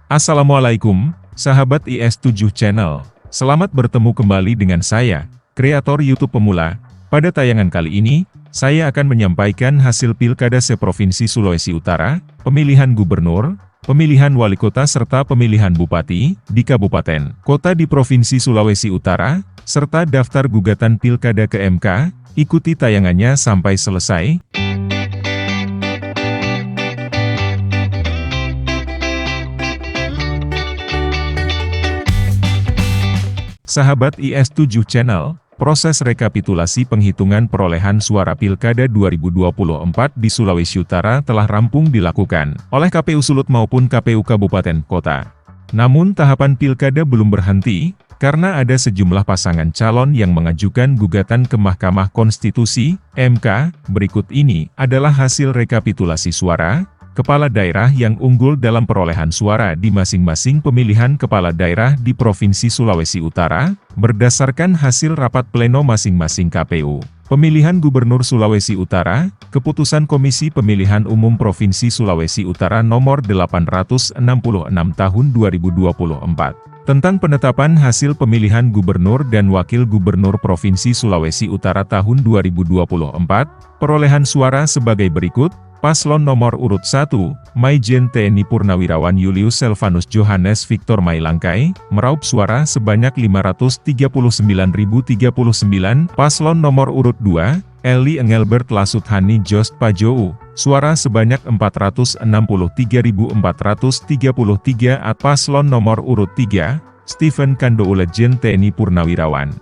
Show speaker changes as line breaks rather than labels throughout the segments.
Assalamualaikum, sahabat IS7 Channel. Selamat bertemu kembali dengan saya, kreator YouTube pemula. Pada tayangan kali ini, saya akan menyampaikan hasil Pilkada se-Provinsi Sulawesi Utara, pemilihan gubernur, pemilihan wali kota serta pemilihan bupati di kabupaten, kota di Provinsi Sulawesi Utara, serta daftar gugatan Pilkada ke MK. Ikuti tayangannya sampai selesai. Sahabat IS7 Channel, proses rekapitulasi penghitungan perolehan suara Pilkada 2024 di Sulawesi Utara telah rampung dilakukan oleh KPU Sulut maupun KPU Kabupaten Kota. Namun tahapan Pilkada belum berhenti, karena ada sejumlah pasangan calon yang mengajukan gugatan ke Mahkamah Konstitusi, MK. Berikut ini adalah hasil rekapitulasi suara kepala daerah yang unggul dalam perolehan suara di masing-masing pemilihan kepala daerah di Provinsi Sulawesi Utara, berdasarkan hasil rapat pleno masing-masing KPU. Pemilihan Gubernur Sulawesi Utara, Keputusan Komisi Pemilihan Umum Provinsi Sulawesi Utara Nomor 866 Tahun 2024. Tentang penetapan hasil pemilihan Gubernur dan Wakil Gubernur Provinsi Sulawesi Utara tahun 2024, perolehan suara sebagai berikut. Paslon nomor urut 1, Maijen TNI Purnawirawan Julius Selvanus Johannes Victor Mailangkai, meraup suara sebanyak 539.039. Paslon nomor urut 2, Eli Engelbert Lasuthani Jost Pajou, suara sebanyak 463.433. Paslon nomor urut 3, Stephen Kandoulajen TNI Purnawirawan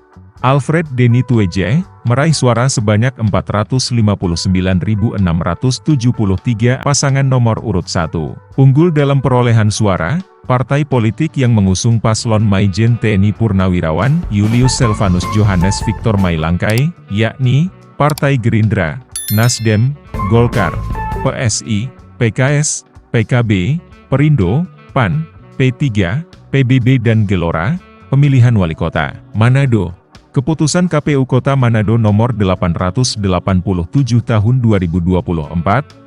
Alfred Deni Tueje, meraih suara sebanyak 459.673. Pasangan nomor urut 1. Unggul dalam perolehan suara, partai politik yang mengusung paslon Maijen TNI Purnawirawan Julius Selvanus Johannes Victor Mailangkai, yakni Partai Gerindra, Nasdem, Golkar, PSI, PKS, PKB, Perindo, PAN, P3, PBB dan Gelora. Pemilihan wali kota Manado. Keputusan KPU Kota Manado Nomor 887 Tahun 2024,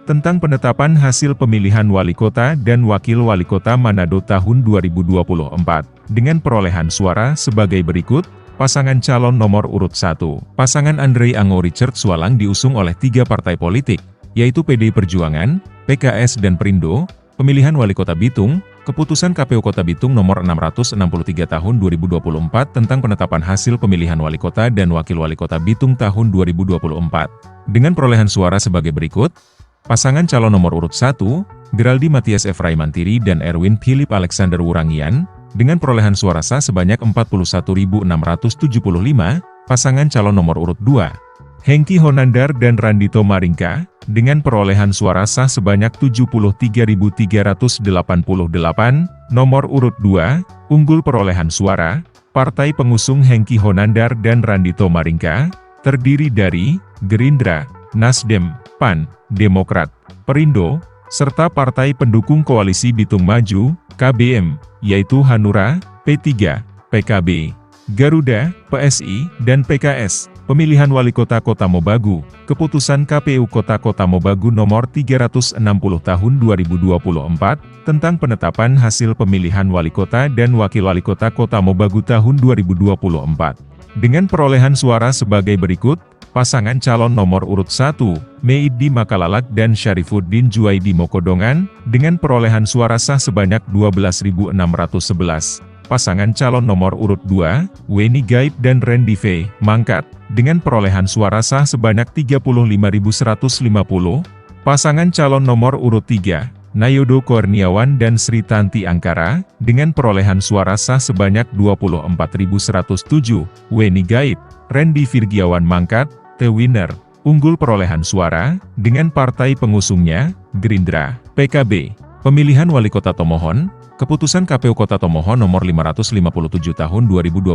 tentang penetapan hasil pemilihan wali kota dan wakil wali kota Manado tahun 2024, dengan perolehan suara sebagai berikut. Pasangan calon nomor urut 1, pasangan Andre Ango Richard Sualang diusung oleh 3 partai politik, yaitu PDI Perjuangan, PKS dan Perindo. Pemilihan wali kota Bitung. Keputusan KPU Kota Bitung Nomor 663 Tahun 2024 tentang penetapan hasil pemilihan wali kota dan wakil wali kota Bitung tahun 2024. Dengan perolehan suara sebagai berikut. Pasangan calon nomor urut 1, Geraldi Matias Efraim Mantiri dan Erwin Philip Alexander Wurangian, dengan perolehan suara sah sebanyak 41.675. Pasangan calon nomor urut 2, Hengki Honandar dan Randito Maringka, dengan perolehan suara sah sebanyak 73.388. Nomor urut 2, unggul perolehan suara, partai pengusung Hengki Honandar dan Randito Maringka, terdiri dari Gerindra, Nasdem, PAN, Demokrat, Perindo, serta partai pendukung Koalisi Bitung Maju, KBM, yaitu Hanura, P3, PKB, Garuda, PSI, dan PKS. Pemilihan Wali Kota Kota Mobagu. Keputusan KPU Kota Kota Mobagu Nomor 360 Tahun 2024, tentang penetapan hasil pemilihan Wali Kota dan Wakil Wali Kota Kota Mobagu tahun 2024. Dengan perolehan suara sebagai berikut. Pasangan calon nomor urut 1, Meidi Makalalak dan Syarifuddin Juwaidi Mokodongan, dengan perolehan suara sah sebanyak 12.611. Pasangan calon nomor urut 2, Weni Gaib dan Randy V. Mangkat, dengan perolehan suara sah sebanyak 35.150. Pasangan calon nomor urut 3, Nayodo Kurniawan dan Sri Tanti Angkara, dengan perolehan suara sah sebanyak 24.107. Weni Gaib, Randy Virgiawan Mangkat, The Winner, unggul perolehan suara, dengan partai pengusungnya, Gerindra, PKB. Pemilihan Wali Kota Tomohon. Keputusan KPU Kota Tomohon Nomor 557 Tahun 2024,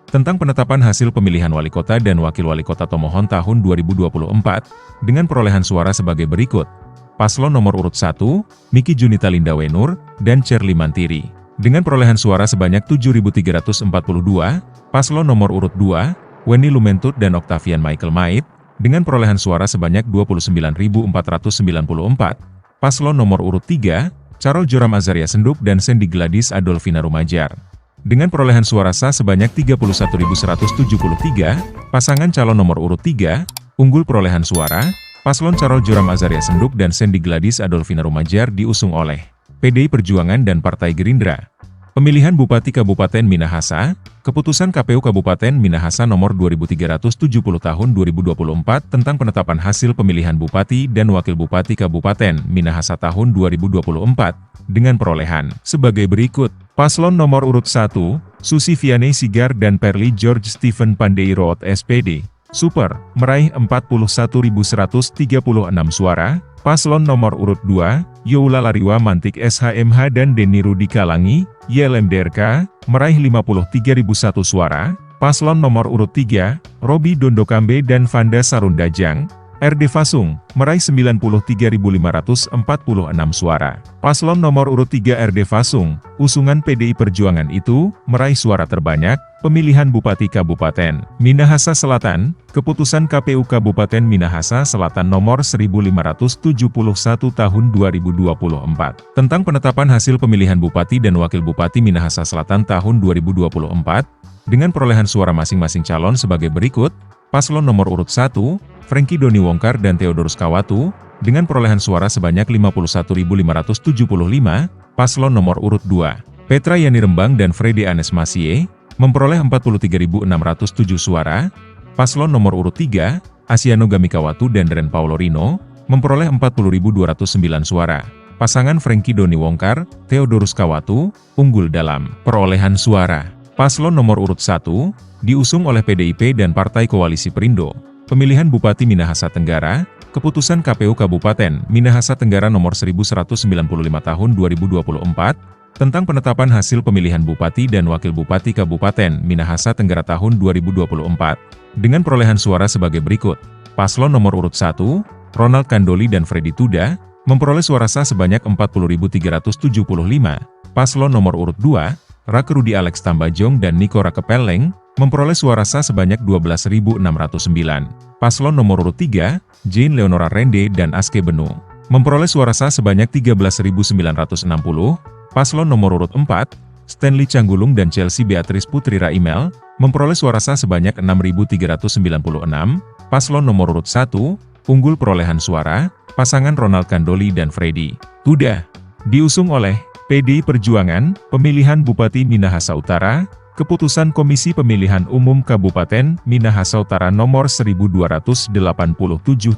tentang penetapan hasil pemilihan Wali Kota dan Wakil Wali Kota Tomohon tahun 2024, dengan perolehan suara sebagai berikut. Paslon nomor urut 1, Miki Junita Linda Wenur, dan Cherly Mantiri, dengan perolehan suara sebanyak 7.342. Paslon nomor urut 2, Weni Lumentut dan Octavian Michael Mait, dengan perolehan suara sebanyak 29.494. Paslon nomor urut 3, Carol Joram Azaria Senduk dan Sandy Gladys Adolfina Rumajar. Dengan perolehan suara sah sebanyak 31.173, pasangan calon nomor urut 3, unggul perolehan suara, paslon Carol Joram Azaria Senduk dan Sandy Gladys Adolfina Rumajar diusung oleh PDI Perjuangan dan Partai Gerindra. Pemilihan Bupati Kabupaten Minahasa, Keputusan KPU Kabupaten Minahasa Nomor 2370 Tahun 2024 tentang penetapan hasil pemilihan Bupati dan Wakil Bupati Kabupaten Minahasa tahun 2024, dengan perolehan sebagai berikut. Paslon nomor urut 1, Susi Vianney Sigar dan Perli George Stephen Pandeiro SPD, Super, meraih 41.136 suara. Paslon nomor urut 2, Youla Lariwa Mantik SHMH dan Denny Rudi Kalangi, YLMDRK, meraih 53.001 suara. Paslon nomor urut 3, Robi Dondokambe dan Vanda Sarundajang, RD Fasung, meraih 93.546 suara. Paslon nomor urut 3 RD Fasung, usungan PDI Perjuangan itu, meraih suara terbanyak. Pemilihan Bupati Kabupaten Minahasa Selatan, Keputusan KPU Kabupaten Minahasa Selatan Nomor 1571 Tahun 2024, tentang penetapan hasil pemilihan Bupati dan Wakil Bupati Minahasa Selatan tahun 2024, dengan perolehan suara masing-masing calon sebagai berikut. Paslon nomor urut 1, Franky Doni Wongkar dan Theodorus Kawatu, dengan perolehan suara sebanyak 51.575, paslon nomor urut 2, Petra Yani Rembang dan Freddy Anes Masie, memperoleh 43.607 suara. Paslon nomor urut 3, Asiano Gamikawatu dan Ren Paulo Rino, memperoleh 40.209 suara. Pasangan Franky Doni Wongkar, Theodorus Kawatu, unggul dalam perolehan suara. Paslon nomor urut 1, diusung oleh PDIP dan Partai Koalisi Perindo. Pemilihan Bupati Minahasa Tenggara, Keputusan KPU Kabupaten Minahasa Tenggara Nomor 1195 Tahun 2024, tentang penetapan hasil pemilihan Bupati dan Wakil Bupati Kabupaten Minahasa Tenggara tahun 2024, dengan perolehan suara sebagai berikut. Paslon nomor urut 1, Ronald Kandoli dan Freddy Tuda, memperoleh suara sah sebanyak 40.375. Paslon nomor urut 2, Rakerudi Alex Tambajong dan Niko Rakepeleng, memperoleh suara sah sebanyak 12.609. Paslon nomor urut 3, Jane Leonora Rende dan Aske Benu, memperoleh suara sah sebanyak 13.960. Paslon nomor urut 4, Stanley Canggulung dan Chelsea Beatrice Putri Raimel, memperoleh suara sah sebanyak 6.396. Paslon nomor urut 1, unggul perolehan suara, pasangan Ronald Kandoli dan Freddy Tuda, diusung oleh PDI Perjuangan. Pemilihan Bupati Minahasa Utara, Keputusan Komisi Pemilihan Umum Kabupaten Minahasa Utara Nomor 1287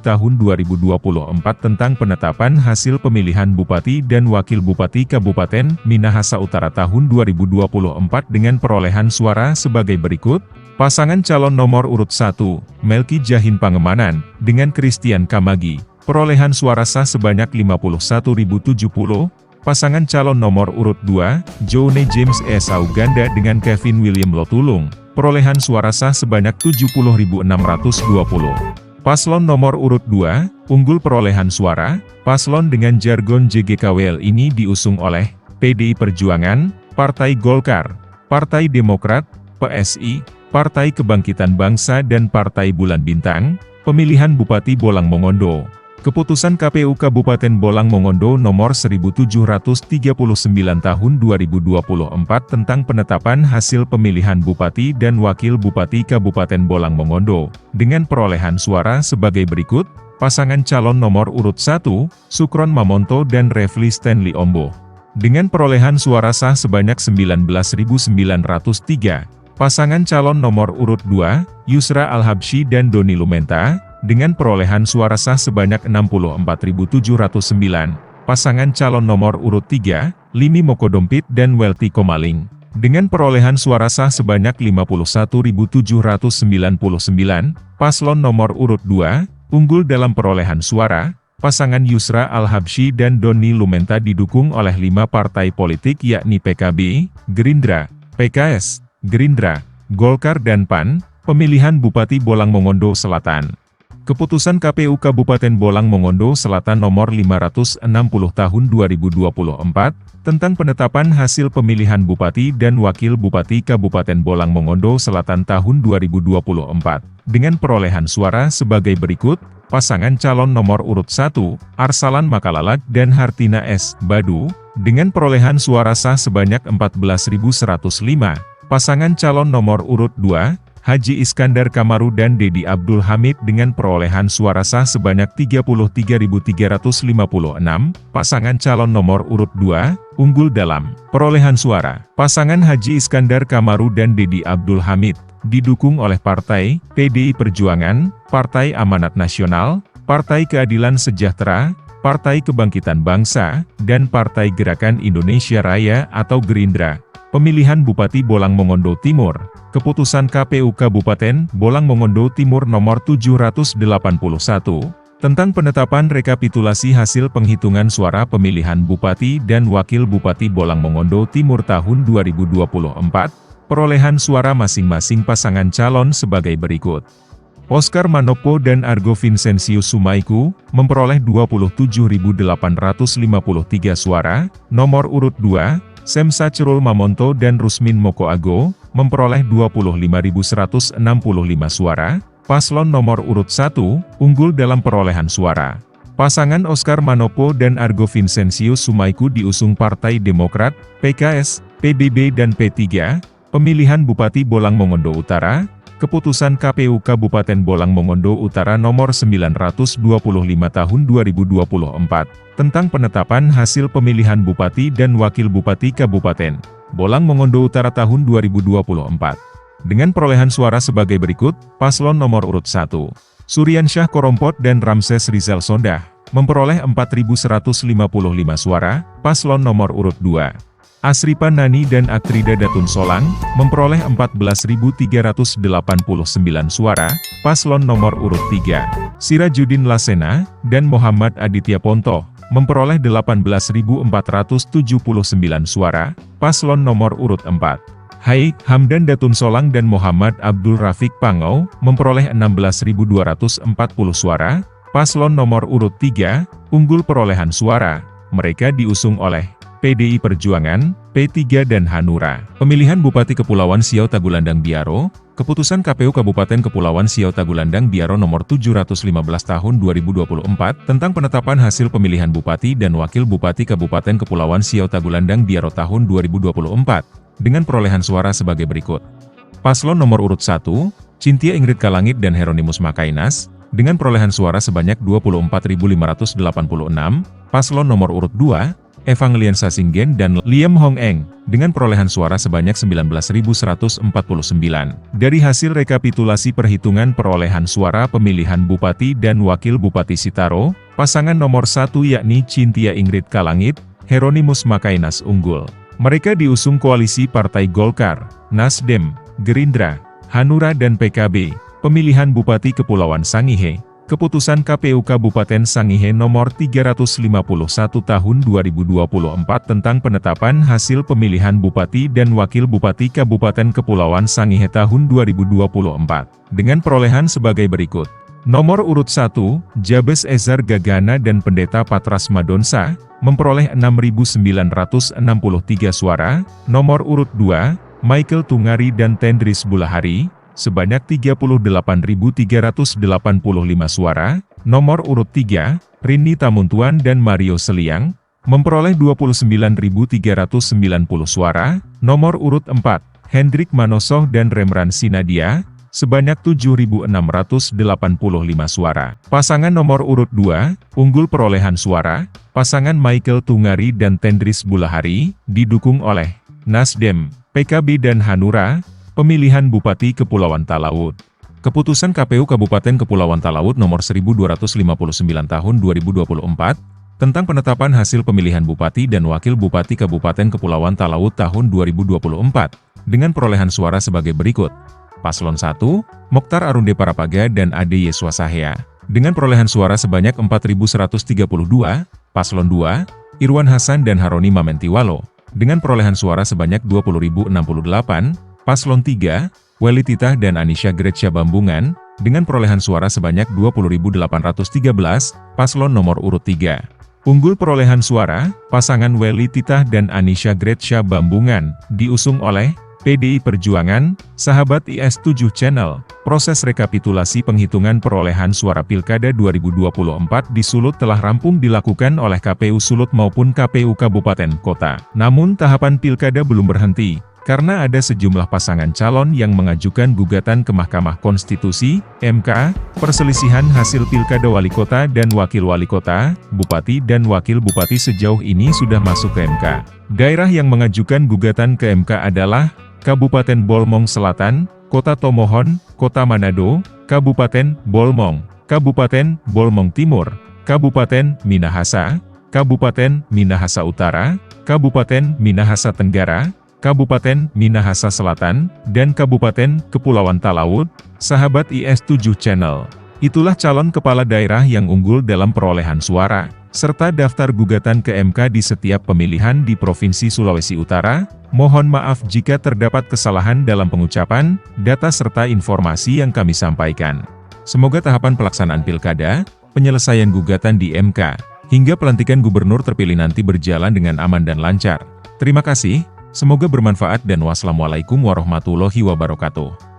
Tahun 2024 tentang penetapan hasil pemilihan Bupati dan Wakil Bupati Kabupaten Minahasa Utara tahun 2024 dengan perolehan suara sebagai berikut. Pasangan calon nomor urut 1, Melki Jahin Pangemanan, dengan Christian Kamagi, perolehan suara sah sebanyak 51.070. Pasangan calon nomor urut 2, Jone James Esau Ganda dengan Kevin William Lotulung, perolehan suara sah sebanyak 70.620. Paslon nomor urut 2, unggul perolehan suara, paslon dengan jargon JGKWL ini diusung oleh PDI Perjuangan, Partai Golkar, Partai Demokrat, PSI, Partai Kebangkitan Bangsa dan Partai Bulan Bintang. Pemilihan Bupati Bolang Mongondo, Keputusan KPU Kabupaten Bolang Mongondo Nomor 1739 Tahun 2024 tentang penetapan hasil pemilihan Bupati dan Wakil Bupati Kabupaten Bolang Mongondo, dengan perolehan suara sebagai berikut. Pasangan calon nomor urut 1, Sukron Mamonto dan Refli Stanley Ombo, dengan perolehan suara sah sebanyak 19.903. Pasangan calon nomor urut 2, Yusra Al-Habsyi dan Doni Lumenta, dengan perolehan suara sah sebanyak 64.709. Pasangan calon nomor urut 3, Lini Mokodompit dan Welty Komaling, dengan perolehan suara sah sebanyak 51.799. Paslon nomor urut 2, unggul dalam perolehan suara, pasangan Yusra Al-Habsyi dan Doni Lumenta didukung oleh 5 partai politik yakni PKB, Gerindra, PKS, Gerindra, Golkar dan PAN. Pemilihan Bupati Bolang Mongondo Selatan. Keputusan KPU Kabupaten Bolang Mongondo Selatan nomor 560 tahun 2024, tentang penetapan hasil pemilihan Bupati dan Wakil Bupati Kabupaten Bolang Mongondo Selatan tahun 2024, dengan perolehan suara sebagai berikut. Pasangan calon nomor urut 1, Arsalan Makalalak dan Hartina S. Badu, dengan perolehan suara sah sebanyak 14.105. Pasangan calon nomor urut 2, Haji Iskandar Kamaru dan Dedi Abdul Hamid dengan perolehan suara sah sebanyak 33.356. Pasangan calon nomor urut 2, unggul dalam perolehan suara. Pasangan Haji Iskandar Kamaru dan Dedi Abdul Hamid didukung oleh Partai PDI Perjuangan, Partai Amanat Nasional, Partai Keadilan Sejahtera, Partai Kebangkitan Bangsa, dan Partai Gerakan Indonesia Raya atau Gerindra. Pemilihan Bupati Bolang Mongondo Timur. Keputusan KPU Kabupaten Bolang Mongondo Timur nomor 781, tentang penetapan rekapitulasi hasil penghitungan suara pemilihan Bupati dan Wakil Bupati Bolang Mongondo Timur tahun 2024, perolehan suara masing-masing pasangan calon sebagai berikut. Oscar Manopo dan Argo Vincentius Sumaiku, memperoleh 27.853 suara. Nomor urut 2, Semsa Cerul Mamonto dan Rusmin Mokoago, memperoleh 25.165 suara. Paslon nomor urut 1, unggul dalam perolehan suara. Pasangan Oscar Manopo dan Argo Vincentius Sumaiku diusung Partai Demokrat, PKS, PBB dan P3, pemilihan Bupati Bolang Mongondo Utara. Keputusan KPU Kabupaten Bolang Mongondo Utara nomor 925 tahun 2024, tentang penetapan hasil pemilihan Bupati dan Wakil Bupati Kabupaten Bolang Mongondo Utara tahun 2024. Dengan perolehan suara sebagai berikut. Paslon nomor urut 1, Suryansyah Korompot dan Ramses Rizal Sondah, memperoleh 4.155 suara. Paslon nomor urut 2, Asripa Nani dan Aktrida Datun Solang, memperoleh 14.389 suara. Paslon nomor urut 3, Sirajuddin Lasena dan Muhammad Aditya Ponto, memperoleh 18.479 suara. Paslon nomor urut 4, Haik Hamdan Datun Solang dan Muhammad Abdul Rafiq Pangau, memperoleh 16.240 suara. Paslon nomor urut 3, unggul perolehan suara. Mereka diusung oleh PDI Perjuangan, P3 dan Hanura. Pemilihan Bupati Kepulauan Siau Tagulandang Biaro. Keputusan KPU Kabupaten Kepulauan Siau Tagulandang Biaro nomor 715 tahun 2024, tentang penetapan hasil pemilihan Bupati dan Wakil Bupati Kabupaten Kepulauan Siau Tagulandang Biaro tahun 2024, dengan perolehan suara sebagai berikut. Paslon nomor urut 1, Cynthia Ingrid Kalangit dan Hieronymus Makainas, dengan perolehan suara sebanyak 24.586. Paslon nomor urut 2, Evangelian Sasingen dan Liam Hong Eng, dengan perolehan suara sebanyak 19.149. Dari hasil rekapitulasi perhitungan perolehan suara pemilihan Bupati dan Wakil Bupati Sitaro, pasangan nomor 1 yakni Cynthia Ingrid Kalangit, Hieronymus Makainas unggul. Mereka diusung koalisi Partai Golkar, Nasdem, Gerindra, Hanura dan PKB. Pemilihan Bupati Kepulauan Sangihe. Keputusan KPU Kabupaten Sangihe nomor 351 tahun 2024 tentang penetapan hasil pemilihan Bupati dan Wakil Bupati Kabupaten Kepulauan Sangihe tahun 2024, dengan perolehan sebagai berikut. Nomor urut 1, Jabes Ezar Gagana dan Pendeta Patras Madonsa, memperoleh 6.963 suara. Nomor urut 2, Michael Tungari dan Tendris Bulahari, sebanyak 38.385 suara. Nomor urut 3, Rini Tamuntuan dan Mario Seliang, memperoleh 29.390 suara. Nomor urut 4, Hendrik Manosoh dan Remran Sinadia, sebanyak 7.685 suara. Pasangan nomor urut 2, unggul perolehan suara. Pasangan Michael Tungari dan Tendris Bulahari, didukung oleh Nasdem, PKB dan Hanura. Pemilihan Bupati Kepulauan Talaut. Keputusan KPU Kabupaten Kepulauan Talaut nomor 1259 tahun 2024, tentang penetapan hasil pemilihan Bupati dan Wakil Bupati Kabupaten Kepulauan Talaut tahun 2024, dengan perolehan suara sebagai berikut. Paslon 1, Mokhtar Arunde Parapaga dan Ade Yeswa Sahya, dengan perolehan suara sebanyak 4.132. Paslon 2, Irwan Hasan dan Haroni Mamentiwalo, dengan perolehan suara sebanyak 20.068. Paslon 3, Weli Titah dan Anisha Gretcha Bambungan, dengan perolehan suara sebanyak 20.813, paslon nomor urut 3. Unggul perolehan suara, pasangan Welly Titah dan Anisha Gredsha Bambungan, diusung oleh PDI Perjuangan, sahabat IS7 Channel. Proses rekapitulasi penghitungan perolehan suara Pilkada 2024 di Sulut telah rampung dilakukan oleh KPU Sulut maupun KPU Kabupaten Kota. Namun tahapan Pilkada belum berhenti, karena ada sejumlah pasangan calon yang mengajukan gugatan ke Mahkamah Konstitusi, MK, perselisihan hasil Pilkada Wali Kota dan Wakil Wali Kota, Bupati dan Wakil Bupati sejauh ini sudah masuk ke MK. Daerah yang mengajukan gugatan ke MK adalah Kabupaten Bolmong Selatan, Kota Tomohon, Kota Manado, Kabupaten Bolmong, Kabupaten Bolmong Timur, Kabupaten Minahasa, Kabupaten Minahasa Utara, Kabupaten Minahasa Tenggara, Kabupaten Minahasa Selatan, dan Kabupaten Kepulauan Talaud. Sahabat IS7 Channel, itulah calon kepala daerah yang unggul dalam perolehan suara, serta daftar gugatan ke MK di setiap pemilihan di Provinsi Sulawesi Utara. Mohon maaf jika terdapat kesalahan dalam pengucapan, data serta informasi yang kami sampaikan. Semoga tahapan pelaksanaan pilkada, penyelesaian gugatan di MK, hingga pelantikan gubernur terpilih nanti berjalan dengan aman dan lancar. Terima kasih, semoga bermanfaat dan wassalamualaikum warahmatullahi wabarakatuh.